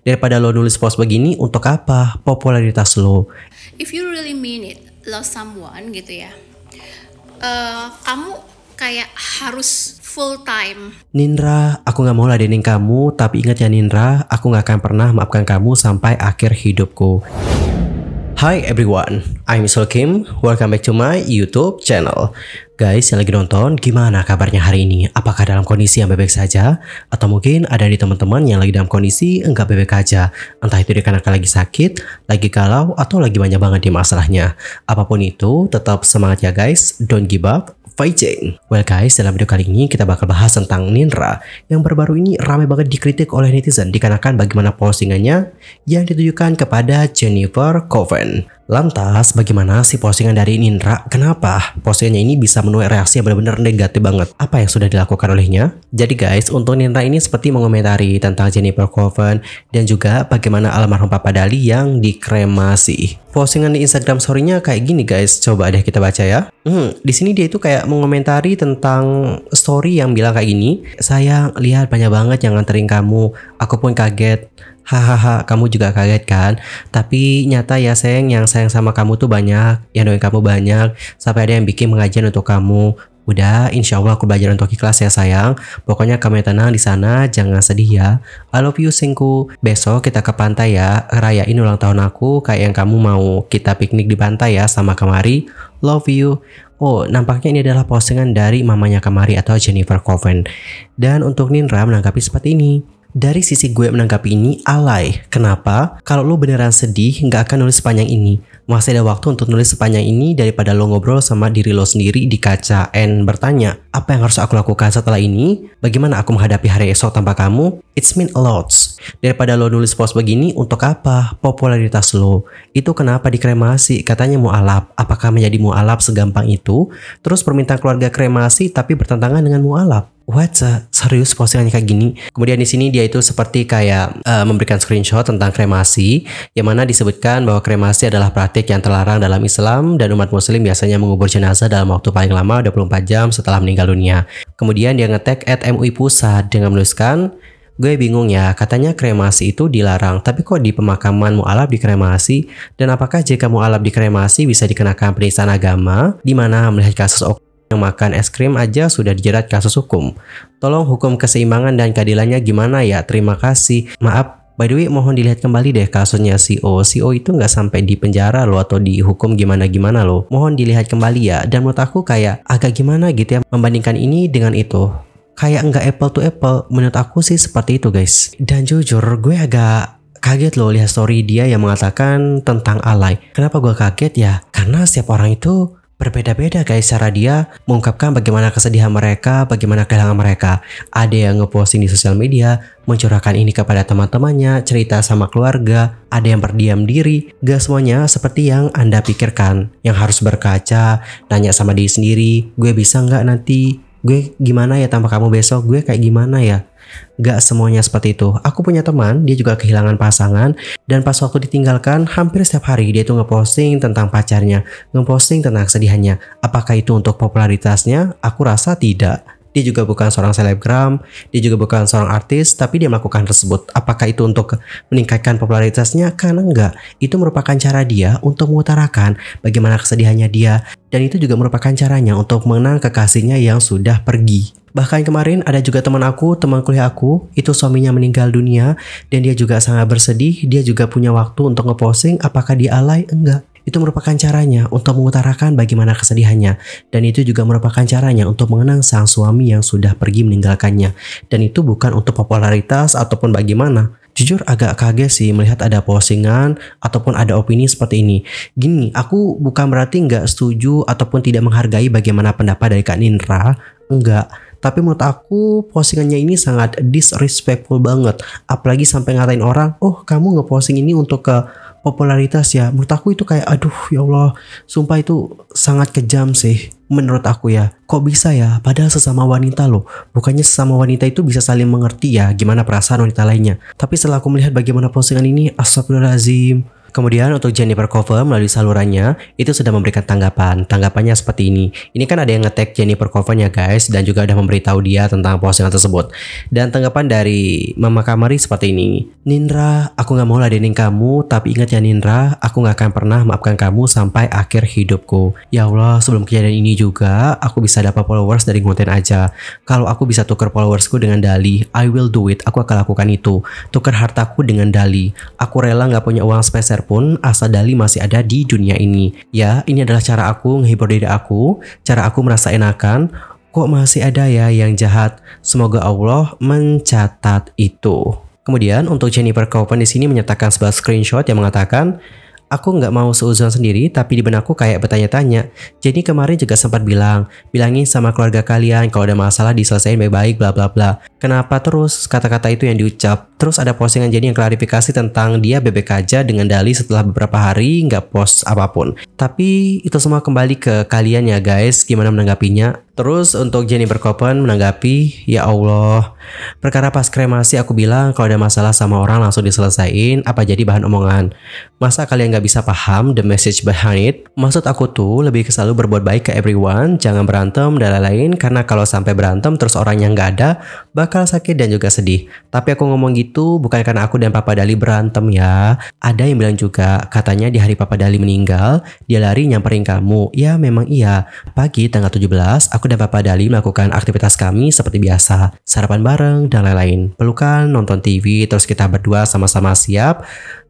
Daripada lo nulis post begini, untuk apa? Popularitas lo. If you really mean it, love someone gitu ya, kamu kayak harus full time. Nindra, aku gak mau ladenin kamu, tapi ingat ya Nindra, aku gak akan pernah maafkan kamu sampai akhir hidupku. Hi everyone, I'm Sul Kim. Welcome back to my YouTube channel. Guys yang lagi nonton, gimana kabarnya hari ini? Apakah dalam kondisi yang baik-baik saja? Atau mungkin ada di teman-teman yang lagi dalam kondisi enggak baik-baik aja? Entah itu dikarenakan lagi sakit, lagi galau, atau lagi banyak banget di masalahnya. Apapun itu, tetap semangat ya guys. Don't give up. Fighting. Well guys, dalam video kali ini kita bakal bahas tentang Nindra yang baru-baru ini ramai banget dikritik oleh netizen dikarenakan bagaimana postingannya yang ditujukan kepada Jennifer Coven. Lantas, bagaimana sih postingan dari Nindra? Kenapa postingannya ini bisa menuai reaksi yang benar-benar negatif banget? Apa yang sudah dilakukan olehnya? Jadi guys, untuk Nindra ini seperti mengomentari tentang Jennifer Coven dan juga bagaimana almarhum Papa Dali yang dikremasi. Postingan di Instagram story-nya kayak gini guys, coba deh kita baca ya. Di sini dia itu kayak mengomentari tentang story yang bilang kayak gini. Sayang, lihat banyak banget yang nganterin kamu. Aku pun kaget. Hahaha, kamu juga kaget kan? Tapi nyata ya sayang, yang sayang sama kamu tuh banyak, yang doain kamu banyak, sampai ada yang bikin pengajian untuk kamu. Udah, insya Allah aku belajar untuk ikhlas ya sayang. Pokoknya kamu yang tenang di sana, jangan sedih ya. I love you singku. Besok kita ke pantai ya, rayain ulang tahun aku kayak yang kamu mau. Kita piknik di pantai ya sama Kamari. Love you. Oh, nampaknya ini adalah postingan dari mamanya Kamari atau Jennifer Coven. Dan untuk Nindra menanggapi seperti ini. Dari sisi gue menanggapi ini alay. Kenapa? Kalau lo beneran sedih, nggak akan nulis sepanjang ini. Masih ada waktu untuk nulis sepanjang ini daripada lo ngobrol sama diri lo sendiri di kaca and bertanya, apa yang harus aku lakukan setelah ini? Bagaimana aku menghadapi hari esok tanpa kamu? It's mean a lot. Daripada lo nulis post begini, untuk apa? Popularitas lo. Itu kenapa dikremasi? Katanya mu'alaf. Apakah menjadi mu'alaf segampang itu? Terus permintaan keluarga kremasi tapi bertentangan dengan mu'alaf. What? Serius postingannya kayak gini? Kemudian di sini dia itu seperti kayak memberikan screenshot tentang kremasi, yang mana disebutkan bahwa kremasi adalah praktik yang terlarang dalam Islam dan umat muslim biasanya mengubur jenazah dalam waktu paling lama 24 jam setelah meninggal dunia. Kemudian dia nge-tag @MUI Pusat dengan menuliskan, gue bingung ya, katanya kremasi itu dilarang, tapi kok di pemakaman mu'alaf dikremasi? Dan apakah jika mu'alaf dikremasi bisa dikenakan penistaan agama? Di mana melihat kasus yang makan es krim aja sudah dijerat kasus hukum. Tolong hukum keseimbangan dan keadilannya gimana ya? Terima kasih. Maaf, by the way mohon dilihat kembali deh kasusnya CO itu nggak sampai di penjara loh atau dihukum gimana-gimana loh. Mohon dilihat kembali ya. Dan menurut aku kayak agak gimana gitu ya membandingkan ini dengan itu. Kayak nggak apple to apple. Menurut aku sih seperti itu guys. Dan jujur gue agak kaget loh lihat story dia yang mengatakan tentang alay. Kenapa gue kaget ya? Karena setiap orang itu berbeda-beda guys cara dia mengungkapkan bagaimana kesedihan mereka, bagaimana kehilangan mereka. Ada yang ngeposting di sosial media, mencurahkan ini kepada teman-temannya, cerita sama keluarga, ada yang berdiam diri. Gak semuanya seperti yang Anda pikirkan, yang harus berkaca, nanya sama diri sendiri, gue bisa nggak nanti? Gue gimana ya tanpa kamu besok? Gue kayak gimana ya? Gak semuanya seperti itu. Aku punya teman, dia juga kehilangan pasangan, dan pas waktu ditinggalkan hampir setiap hari dia tuh ngeposting tentang pacarnya, ngeposting tentang kesedihannya. Apakah itu untuk popularitasnya? Aku rasa tidak. Dia juga bukan seorang selebgram, dia juga bukan seorang artis, tapi dia melakukan tersebut. Apakah itu untuk meningkatkan popularitasnya? Karena enggak. Itu merupakan cara dia untuk mengutarakan bagaimana kesedihannya dia, dan itu juga merupakan caranya untuk mengenang kekasihnya yang sudah pergi. Bahkan kemarin ada juga teman kuliah aku, itu suaminya meninggal dunia, dan dia juga sangat bersedih. Dia juga punya waktu untuk ngeposting. Apakah dia alay? Enggak. Itu merupakan caranya untuk mengutarakan bagaimana kesedihannya. Dan itu juga merupakan caranya untuk mengenang sang suami yang sudah pergi meninggalkannya. Dan itu bukan untuk popularitas ataupun bagaimana. Jujur agak kaget sih melihat ada postingan ataupun ada opini seperti ini. Gini, aku bukan berarti nggak setuju ataupun tidak menghargai bagaimana pendapat dari Kak Nindra. Enggak. Tapi menurut aku postingannya ini sangat disrespectful banget. Apalagi sampai ngatain orang, oh kamu ngeposting ini untuk ke popularitas ya. Menurut aku itu kayak aduh ya Allah, sumpah itu sangat kejam sih menurut aku ya. Kok bisa ya, padahal sesama wanita loh. Bukannya sesama wanita itu bisa saling mengerti ya gimana perasaan wanita lainnya. Tapi setelah aku melihat bagaimana postingan ini, astagfirullahaladzim, Kemudian untuk Jennifer Cover melalui salurannya itu sudah memberikan tanggapan. Tanggapannya seperti ini. Ini kan ada yang nge-tag Jennifer Cover ya guys, dan juga udah memberitahu dia tentang postingan tersebut. Dan tanggapan dari Mama Kamari seperti ini. Nindra, aku gak mau ladenin kamu, tapi ingat ya Nindra, aku gak akan pernah maafkan kamu sampai akhir hidupku. Ya Allah, sebelum kejadian ini juga aku bisa dapat followers dari konten aja. Kalau aku bisa tuker followersku dengan Dali, I will do it. Aku akan lakukan itu. Tuker hartaku dengan Dali. Aku rela gak punya uang sepeser pun asal Dali masih ada di dunia ini. Ya, ini adalah cara aku menghibur diri aku, cara aku merasa enakan. Kok masih ada ya yang jahat? Semoga Allah mencatat itu. Kemudian untuk Jennifer Coven di sini menyertakan sebuah screenshot yang mengatakan, aku nggak mau seuzon sendiri, tapi di benakku kayak bertanya-tanya. Jadi kemarin juga sempat bilangin sama keluarga kalian kalau ada masalah diselesain baik-baik bla bla bla. Kenapa terus kata-kata itu yang diucap? Terus ada postingan jadi yang klarifikasi tentang dia bebek aja dengan Dali setelah beberapa hari nggak post apapun. Tapi itu semua kembali ke kalian ya guys, gimana menanggapinya? Terus untuk Jennifer Coven menanggapi, ya Allah, perkara pas kremasi aku bilang kalau ada masalah sama orang langsung diselesain, apa jadi bahan omongan? Masa kalian gak bisa paham the message behind it? Maksud aku tuh lebih ke selalu berbuat baik ke everyone, jangan berantem dan lain-lain, karena kalau sampai berantem terus orang yang gak ada, bakal sakit dan juga sedih. Tapi aku ngomong gitu bukan karena aku dan Papa Dali berantem ya. Ada yang bilang juga, katanya di hari Papa Dali meninggal, dia lari nyamperin kamu. Ya memang iya, pagi tanggal 17, aku dan Papa Dali melakukan aktivitas kami seperti biasa, sarapan bareng dan lain-lain, pelukan, nonton TV, terus kita berdua sama-sama siap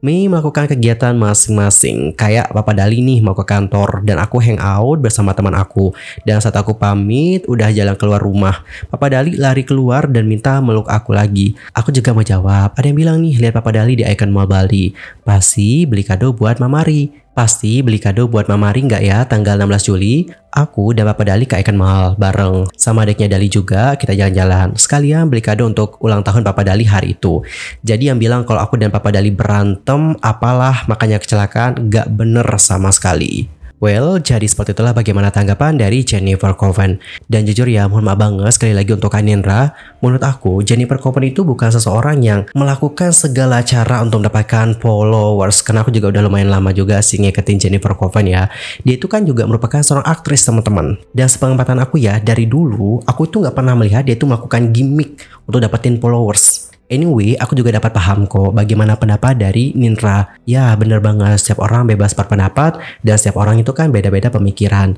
melakukan kegiatan masing-masing. Kayak Papa Dali nih mau ke kantor dan aku hangout bersama teman aku, dan saat aku pamit udah jalan keluar rumah, Papa Dali lari keluar dan minta meluk aku lagi. Aku juga mau jawab, ada yang bilang nih, lihat Papa Dali di Icon Mall Bali, pasti beli kado buat Mamari. Pasti beli kado buat Mamari nggak ya tanggal 16 Juli? Aku dan Papa Dali ke Icon Mall bareng. Sama adiknya Dali juga kita jalan-jalan. Sekalian beli kado untuk ulang tahun Papa Dali hari itu. Jadi yang bilang kalau aku dan Papa Dali berantem apalah makanya kecelakaan, nggak bener sama sekali. Well, jadi seperti itulah bagaimana tanggapan dari Jennifer Coven. Dan jujur ya, mohon maaf banget sekali lagi untuk Kak Nindra. Menurut aku, Jennifer Coven itu bukan seseorang yang melakukan segala cara untuk mendapatkan followers. Karena aku juga udah lumayan lama juga sih ngikutin Jennifer Coven ya. Dia itu kan juga merupakan seorang aktris teman-teman. Dan sepenglihatan aku ya, dari dulu aku itu nggak pernah melihat dia itu melakukan gimmick untuk dapetin followers. Anyway, aku juga dapat paham kok bagaimana pendapat dari Nindra. Ya, bener banget, setiap orang bebas berpendapat dan setiap orang itu kan beda-beda pemikiran.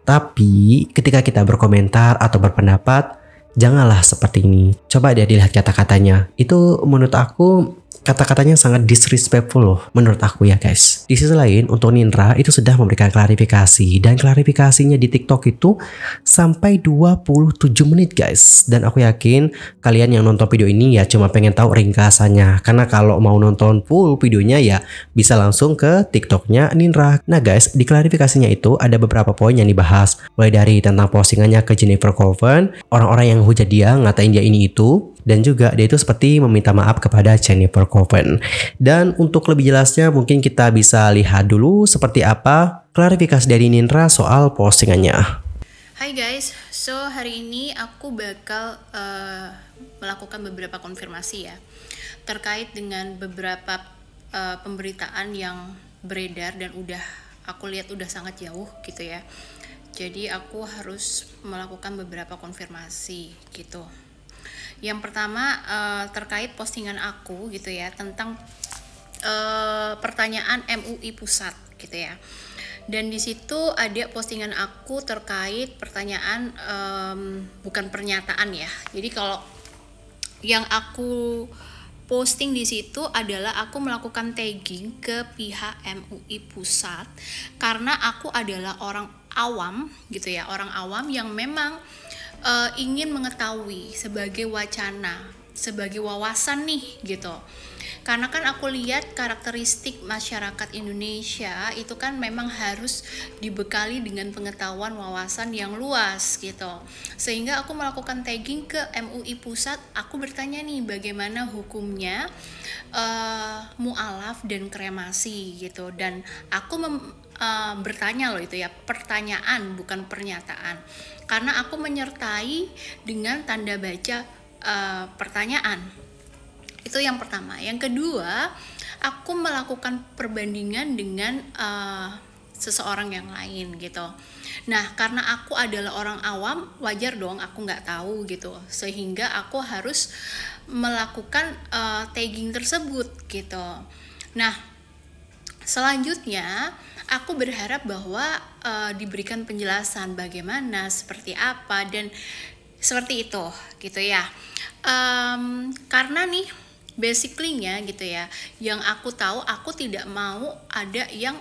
Tapi, ketika kita berkomentar atau berpendapat, janganlah seperti ini. Coba deh dilihat kata-katanya. Itu menurut aku kata-katanya sangat disrespectful loh menurut aku ya guys. Di sisi lain untuk Nindra itu sudah memberikan klarifikasi, dan klarifikasinya di TikTok itu sampai 27 menit guys. Dan aku yakin kalian yang nonton video ini ya cuma pengen tahu ringkasannya, karena kalau mau nonton full videonya ya bisa langsung ke TikToknya Nindra. Nah guys, di klarifikasinya itu ada beberapa poin yang dibahas, mulai dari tentang postingannya ke Jennifer Coven, orang-orang yang hujat dia ngatain dia ini itu, dan juga dia itu seperti meminta maaf kepada Jennifer Coven. Dan untuk lebih jelasnya mungkin kita bisa lihat dulu seperti apa klarifikasi dari Nindra soal postingannya. Hai guys, so hari ini aku bakal melakukan beberapa konfirmasi ya terkait dengan beberapa pemberitaan yang beredar dan udah aku lihat udah sangat jauh gitu ya. Jadi aku harus melakukan beberapa konfirmasi gitu. Yang pertama terkait postingan aku gitu ya tentang pertanyaan MUI Pusat gitu ya. Dan di situ ada postingan aku terkait pertanyaan bukan pernyataan ya. Jadi kalau yang aku posting di situ adalah aku melakukan tagging ke pihak MUI Pusat karena aku adalah orang awam gitu ya, orang awam yang memang ingin mengetahui sebagai wacana, sebagai wawasan nih gitu. Karena kan aku lihat karakteristik masyarakat Indonesia itu kan memang harus dibekali dengan pengetahuan wawasan yang luas gitu. Sehingga aku melakukan tagging ke MUI Pusat, aku bertanya nih bagaimana hukumnya mu'alaf dan kremasi gitu. Dan aku bertanya loh itu ya, pertanyaan bukan pernyataan. Karena aku menyertai dengan tanda baca pertanyaan. Itu yang pertama. Yang kedua aku melakukan perbandingan dengan seseorang yang lain gitu. Nah, karena aku adalah orang awam, wajar dong aku nggak tahu gitu, sehingga aku harus melakukan tagging tersebut gitu. Nah, selanjutnya aku berharap bahwa diberikan penjelasan bagaimana, seperti apa, dan seperti itu gitu ya. Karena nih basically-nya gitu ya, yang aku tahu, aku tidak mau ada yang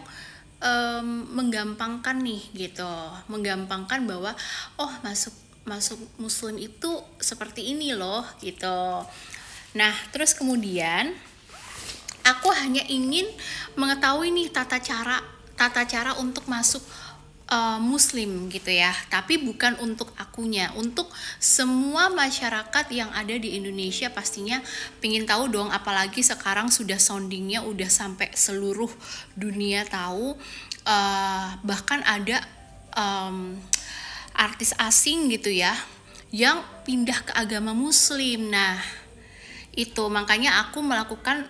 menggampangkan nih gitu, menggampangkan bahwa oh masuk muslim itu seperti ini loh gitu. Nah, terus kemudian aku hanya ingin mengetahui nih tata cara untuk masuk muslim gitu ya, tapi bukan untuk akunya, untuk semua masyarakat yang ada di Indonesia pastinya pengen tahu dong, apalagi sekarang sudah soundingnya udah sampai seluruh dunia tahu, bahkan ada artis asing gitu ya yang pindah ke agama muslim. Nah, itu makanya aku melakukan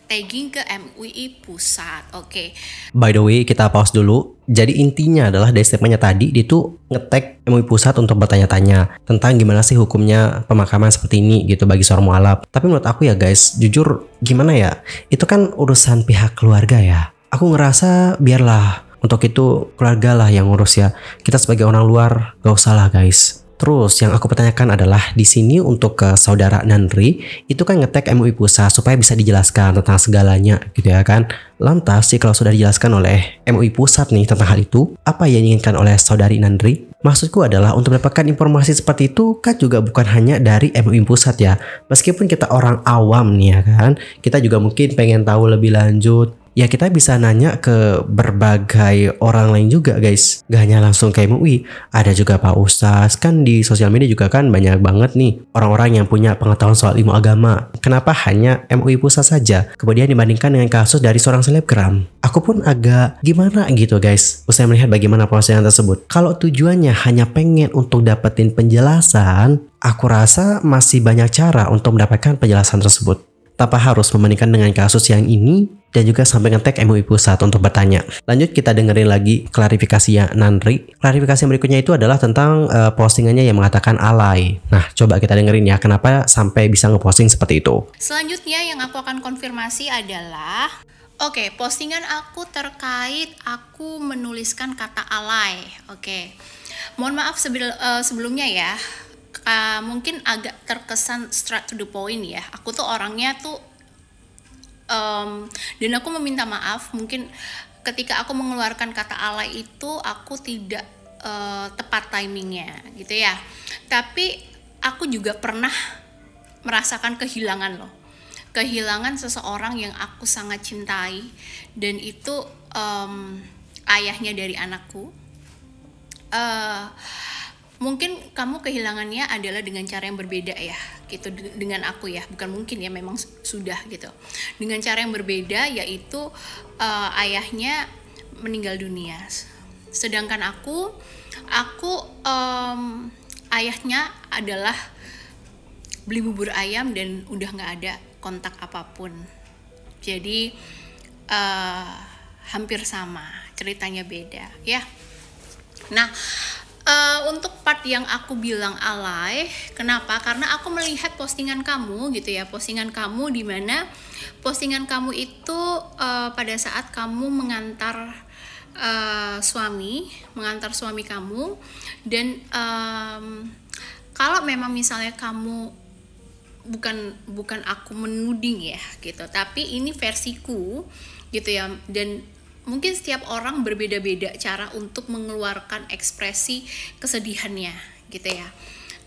tagging ke MUI Pusat. Oke. By the way, kita pause dulu. Jadi intinya adalah dari statementnya tadi, dia tuh nge-tag MUI Pusat untuk bertanya-tanya tentang gimana sih hukumnya pemakaman seperti ini gitu bagi seorang mualaf. Tapi menurut aku ya guys, jujur gimana ya, itu kan urusan pihak keluarga ya. Aku ngerasa biarlah untuk itu keluarga lah yang ngurus ya. Kita sebagai orang luar gak usah lah guys. Terus yang aku pertanyakan adalah di sini untuk ke saudara Nandri itu kan nge-tag MUI Pusat supaya bisa dijelaskan tentang segalanya gitu ya kan. Lantas sih kalau sudah dijelaskan oleh MUI Pusat nih tentang hal itu, apa yang diinginkan oleh saudari Nandri? Maksudku adalah untuk mendapatkan informasi seperti itu kan juga bukan hanya dari MUI Pusat ya. Meskipun kita orang awam nih ya kan, kita juga mungkin pengen tahu lebih lanjut. Ya kita bisa nanya ke berbagai orang lain juga guys. Gak hanya langsung ke MUI, ada juga Pak Ustaz. Kan di sosial media juga kan banyak banget nih orang-orang yang punya pengetahuan soal ilmu agama. Kenapa hanya MUI Pusat saja? Kemudian dibandingkan dengan kasus dari seorang selebgram. Aku pun agak gimana gitu guys, usai melihat bagaimana postingan tersebut. Kalau tujuannya hanya pengen untuk dapetin penjelasan, aku rasa masih banyak cara untuk mendapatkan penjelasan tersebut. Tanpa harus membandingkan dengan kasus yang ini dan juga sampai nge-tag MUI Pusat untuk bertanya. Lanjut kita dengerin lagi klarifikasinya Nandri. Klarifikasi berikutnya itu adalah tentang postingannya yang mengatakan alay. Nah, coba kita dengerin ya kenapa sampai bisa ngeposting seperti itu. Selanjutnya yang aku akan konfirmasi adalah postingan aku terkait aku menuliskan kata alay. Mohon maaf sebelumnya ya. Mungkin agak terkesan straight to the point ya. Aku tuh orangnya tuh dan aku meminta maaf mungkin ketika aku mengeluarkan kata alay itu aku tidak tepat timingnya gitu ya. Tapi aku juga pernah merasakan kehilangan loh. Kehilangan seseorang yang aku sangat cintai, dan itu ayahnya dari anakku. Mungkin kamu kehilangannya adalah dengan cara yang berbeda ya, gitu dengan aku ya, bukan mungkin ya, memang sudah gitu. Dengan cara yang berbeda, yaitu ayahnya meninggal dunia. Sedangkan aku ayahnya adalah beli bubur ayam dan udah nggak ada kontak apapun. Jadi hampir sama, ceritanya beda ya. Nah, untuk part yang aku bilang alay, kenapa? Karena aku melihat postingan kamu gitu ya, postingan kamu di mana postingan kamu itu pada saat kamu mengantar suami kamu, dan kalau memang misalnya kamu bukan aku menuding ya gitu, tapi ini versiku gitu ya, dan mungkin setiap orang berbeda-beda cara untuk mengeluarkan ekspresi kesedihannya gitu ya.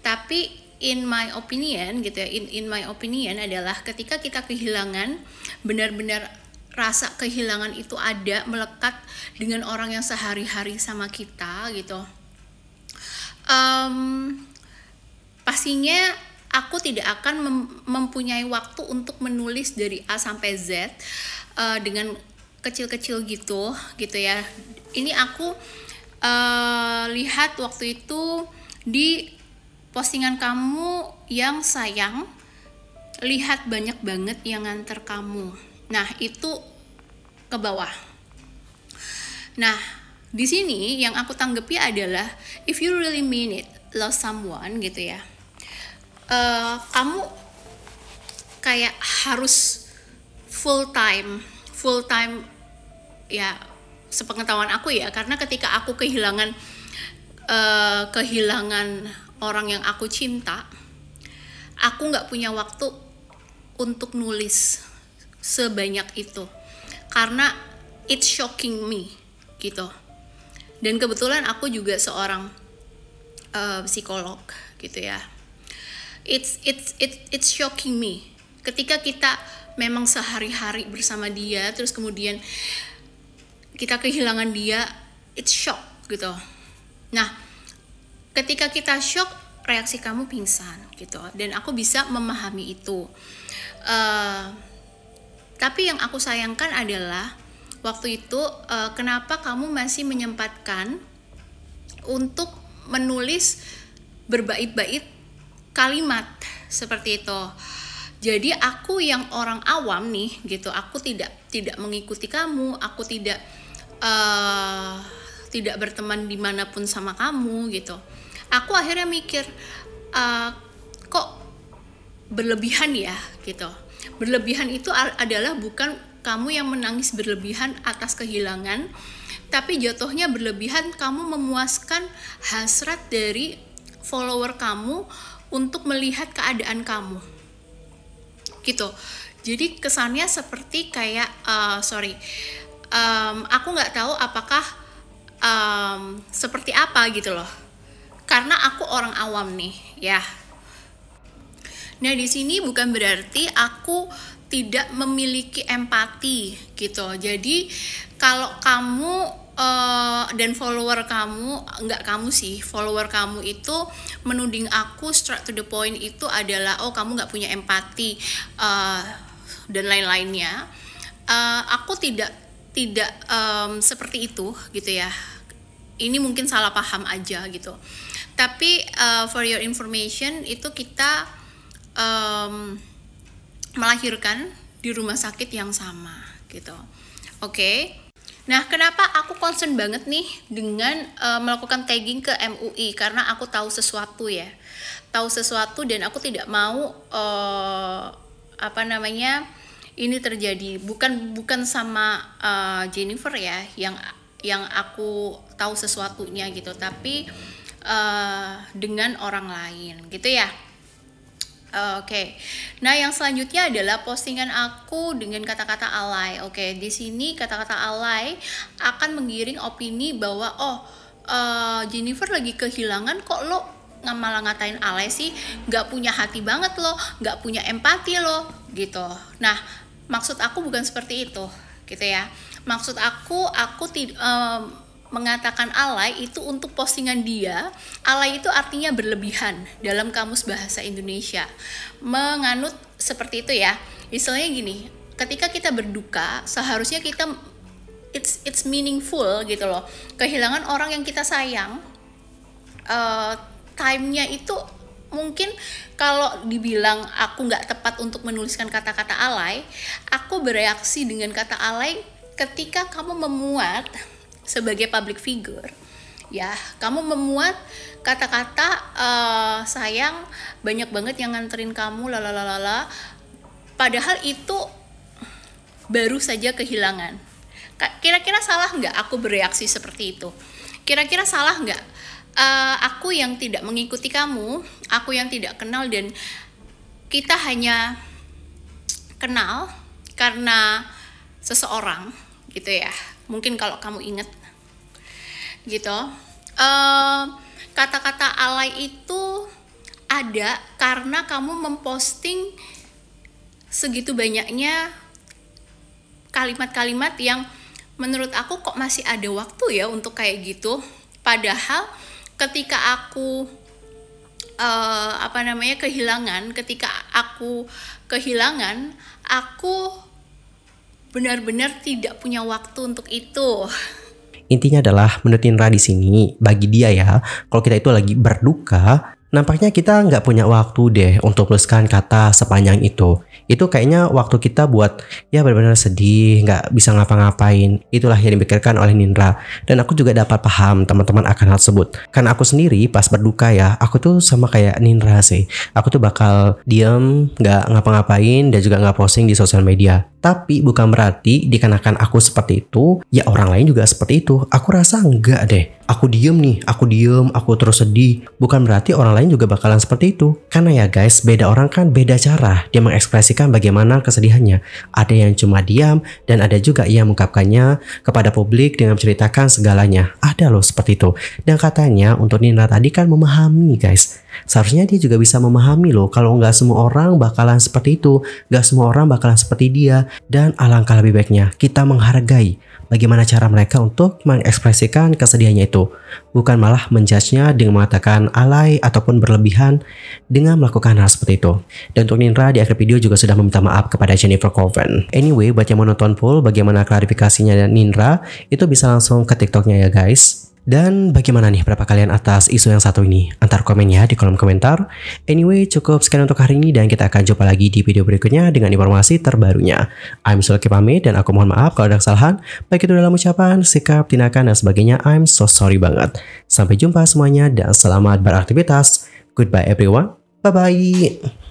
Tapi in my opinion gitu ya, in my opinion adalah ketika kita kehilangan, benar-benar rasa kehilangan itu ada, melekat dengan orang yang sehari-hari sama kita gitu. Pastinya aku tidak akan mempunyai waktu untuk menulis dari A sampai Z dengan kecil-kecil gitu ya. Ini aku lihat waktu itu di postingan kamu yang sayang lihat banyak banget yang nganter kamu. Nah, itu ke bawah. Nah, di sini yang aku tanggapi adalah if you really mean it, love someone gitu ya. Kamu kayak harus full time ya, sepengetahuan aku ya, karena ketika aku kehilangan orang yang aku cinta, aku nggak punya waktu untuk nulis sebanyak itu karena it's shocking me gitu. Dan kebetulan aku juga seorang psikolog gitu ya. It's shocking me ketika kita memang sehari-hari bersama dia, terus kemudian kita kehilangan dia, it's shock gitu. Nah, ketika kita shock, reaksi kamu pingsan gitu, dan aku bisa memahami itu. Tapi yang aku sayangkan adalah waktu itu kenapa kamu masih menyempatkan untuk menulis berbait-bait kalimat seperti itu. Jadi aku yang orang awam nih gitu, aku tidak mengikuti kamu, aku tidak berteman dimanapun sama kamu gitu. Aku akhirnya mikir kok berlebihan ya gitu. Berlebihan itu adalah bukan kamu yang menangis berlebihan atas kehilangan, tapi jatuhnya berlebihan kamu memuaskan hasrat dari follower kamu untuk melihat keadaan kamu gitu. Jadi kesannya seperti kayak aku nggak tahu apakah seperti apa gitu loh, karena aku orang awam nih ya. Nah, di sini bukan berarti aku tidak memiliki empati gitu. Jadi kalau kamu dan follower kamu, enggak kamu sih, follower kamu itu menuding aku straight to the point itu adalah kamu nggak punya empati dan lain-lainnya. Aku tidak seperti itu gitu ya. Ini mungkin salah paham aja gitu. Tapi for your information, itu kita melahirkan di rumah sakit yang sama gitu. Oke. Nah, kenapa aku concern banget nih dengan melakukan tagging ke MUI? Karena aku tahu sesuatu ya. Tahu sesuatu dan aku tidak mau ini terjadi. Bukan sama Jennifer ya yang aku tahu sesuatunya gitu, tapi dengan orang lain gitu ya. Oke. Nah, yang selanjutnya adalah postingan aku dengan kata-kata alay. Oke, di sini kata-kata alay akan menggiring opini bahwa Jennifer lagi kehilangan kok lo malah ngatain alay sih, nggak punya hati banget lo, nggak punya empati lo gitu. Nah, maksud aku bukan seperti itu gitu ya. Maksud aku mengatakan alay itu untuk postingan dia. Alay itu artinya berlebihan dalam kamus bahasa Indonesia. Menganut seperti itu ya. Istilahnya gini, ketika kita berduka, seharusnya kita it's meaningful gitu loh. Kehilangan orang yang kita sayang, time-nya itu mungkin kalau dibilang aku nggak tepat untuk menuliskan kata-kata alay, aku bereaksi dengan kata alay ketika kamu memuat sebagai public figure ya, kamu memuat kata-kata sayang banyak banget yang nganterin kamu lalalala, padahal itu baru saja kehilangan. Kira-kira salah nggak aku bereaksi seperti itu? Kira-kira salah nggak aku yang tidak mengikuti kamu, aku yang tidak kenal, dan kita hanya kenal karena seseorang gitu ya. Mungkin kalau kamu ingat gitu, kata-kata alay itu ada karena kamu memposting segitu banyaknya kalimat-kalimat yang menurut aku kok masih ada waktu ya untuk kayak gitu. Padahal ketika aku ketika aku kehilangan, aku benar-benar tidak punya waktu untuk itu. Intinya adalah menurut Indra di sini, bagi dia ya, kalau kita itu lagi berduka, Nampaknya kita nggak punya waktu deh untuk menuliskan kata sepanjang itu. Itu kayaknya waktu kita buat ya benar-benar sedih, nggak bisa ngapa-ngapain. Itulah yang dipikirkan oleh Nindra. Dan aku juga dapat paham teman-teman akan hal tersebut. Karena aku sendiri pas berduka ya, aku tuh sama kayak Nindra sih. Aku tuh bakal diem, nggak ngapa-ngapain, dan juga nggak posting di sosial media. Tapi bukan berarti dikarenakan aku seperti itu, ya orang lain juga seperti itu. Aku rasa enggak deh. Aku diem nih, aku terus sedih. Bukan berarti orang lain juga bakalan seperti itu. Karena ya guys, beda orang kan beda cara dia mengekspresikan bagaimana kesedihannya. Ada yang cuma diam, dan ada juga yang mengungkapkannya kepada publik dengan menceritakan segalanya. Ada loh seperti itu. Dan katanya untuk Nindra tadi kan memahami guys. Seharusnya dia juga bisa memahami loh kalau nggak semua orang bakalan seperti itu. Nggak semua orang bakalan seperti dia. Dan alangkah lebih baiknya kita menghargai bagaimana cara mereka untuk mengekspresikan kesedihannya itu. Bukan malah menjudge-nya dengan mengatakan alay ataupun berlebihan dengan melakukan hal seperti itu. Dan untuk Nindra di akhir video juga sudah meminta maaf kepada Jennifer Coven. Anyway, buat yang mau nonton full bagaimana klarifikasinya dan Nindra, itu bisa langsung ke TikToknya ya guys. Dan bagaimana nih pendapat kalian atas isu yang satu ini? Antar komen ya di kolom komentar. Anyway, cukup sekian untuk hari ini dan kita akan jumpa lagi di video berikutnya dengan informasi terbarunya. I'm Sulky pamit dan aku mohon maaf kalau ada kesalahan, baik itu dalam ucapan, sikap, tindakan, dan sebagainya. I'm so sorry banget. Sampai jumpa semuanya dan selamat beraktivitas. Goodbye everyone. Bye-bye.